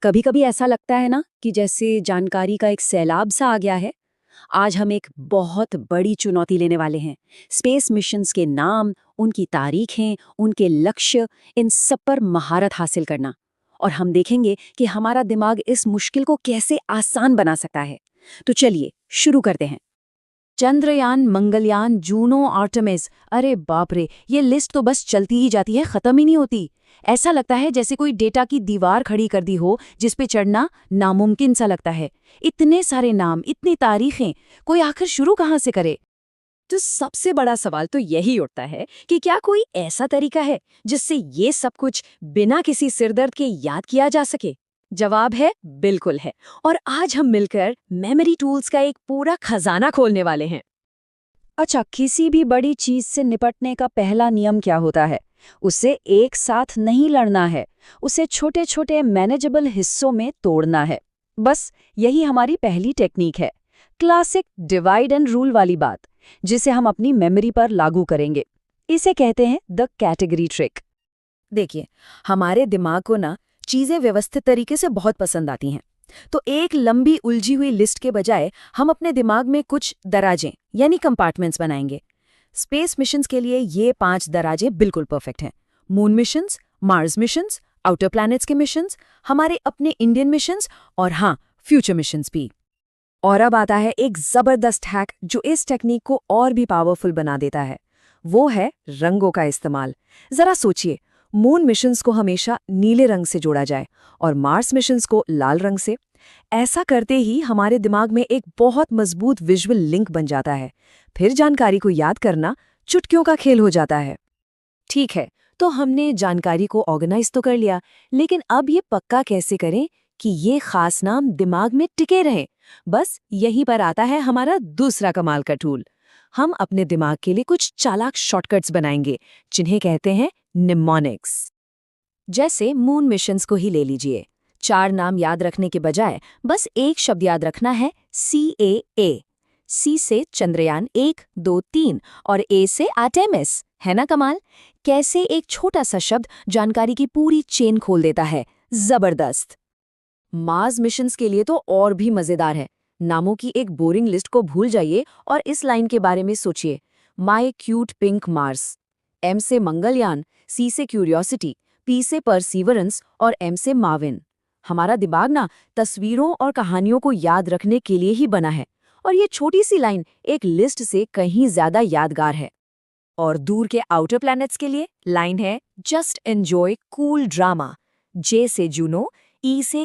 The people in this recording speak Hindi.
कभी कभी ऐसा लगता है ना कि जैसे जानकारी का एक सैलाब सा आ गया है। आज हम एक बहुत बड़ी चुनौती लेने वाले हैं। स्पेस मिशंस के नाम, उनकी तारीखें, उनके लक्ष्य, इन सब पर महारत हासिल करना। और हम देखेंगे कि हमारा दिमाग इस मुश्किल को कैसे आसान बना सकता है। तो चलिए शुरू करते हैं। चंद्रयान, मंगलयान, जूनो, आर्टेमिस, अरे बाप रे, ये लिस्ट तो बस चलती ही जाती है, खत्म ही नहीं होती। ऐसा लगता है जैसे कोई डेटा की दीवार खड़ी कर दी हो जिस पे चढ़ना नामुमकिन सा लगता है। इतने सारे नाम, इतनी तारीखें, कोई आखिर शुरू कहाँ से करे? तो सबसे बड़ा सवाल तो यही उठता है कि क्या कोई ऐसा तरीका है जिससे ये सब कुछ बिना किसी सिरदर्द के याद किया जा सके। जवाब है बिल्कुल है। और आज हम मिलकर मेमोरी टूल्स का एक पूरा खजाना खोलने वाले हैं। अच्छा, किसी भी बड़ी चीज से निपटने का पहला नियम क्या होता है? उसे एक साथ नहीं लड़ना है, उसे छोटे छोटे मैनेजेबल हिस्सों में तोड़ना है। बस यही हमारी पहली टेक्निक है, क्लासिक डिवाइड एंड रूल वाली बात, जिसे हम अपनी मेमोरी पर लागू करेंगे। इसे कहते हैं द कैटेगरी ट्रिक। देखिए, हमारे दिमाग को ना चीजें व्यवस्थित तरीके से बहुत पसंद आती हैं। तो एक लंबी उलझी हुई लिस्ट के बजाय हम अपने दिमाग में कुछ दराजें यानी कंपार्टमेंट्स बनाएंगे। स्पेस मिशंस के लिए ये 5 दराजे बिल्कुल परफेक्ट हैं। Moon missions, Mars missions, outer planets के मिशंस, हमारे अपने इंडियन मिशंस और हाँ, फ्यूचर मिशंस भी। और अब आता है एक जबरदस्त हैक जो इस टेक्निक को और भी पावरफुल बना देता है। वो है रंगों का इस्तेमाल। जरा सोचिए, मून मिशंस को हमेशा नीले रंग से जोड़ा जाए और मार्स मिशंस को लाल रंग से। ऐसा करते ही हमारे दिमाग में एक बहुत मजबूत विजुअल लिंक बन जाता है। फिर जानकारी को याद करना चुटकियों का खेल हो जाता है। ठीक है, तो हमने जानकारी को ऑर्गेनाइज तो कर लिया, लेकिन अब ये पक्का कैसे करें कि ये खास नाम दिमाग में टिके रहें? बस यहीं पर आता है हमारा दूसरा कमाल का टूल। हम अपने दिमाग के लिए कुछ चालाक शॉर्टकट्स बनाएंगे, जिन्हें कहते हैं निमोनिक्स। जैसे मून मिशंस को ही ले लीजिए। 4 नाम याद रखने के बजाय बस एक शब्द याद रखना है, CAA। सी से चंद्रयान 1, 2, 3 और ए से आर्टेमिस। है ना कमाल? कैसे एक छोटा सा शब्द जानकारी की पूरी चेन खोल देता है। जबरदस्त। मार्स मिशंस के लिए तो और भी मजेदार है। नामों की एक बोरिंग लिस्ट को भूल जाइए और इस लाइन के बारे में सोचिए, my cute pink Mars. M से मंगलयान, सी से क्यूरियोसिटी, पी से परसीवरेंस और एम से मार्विन। हमारा दिमाग ना तस्वीरों और कहानियों को याद रखने के लिए ही बना है, और ये छोटी सी लाइन एक लिस्ट से कहीं ज्यादा यादगार है। और दूर के आउटर प्लैनेट्स के लिए लाइन है, जस्ट एंजॉय कूल ड्रामा। जे से जूनो, ई से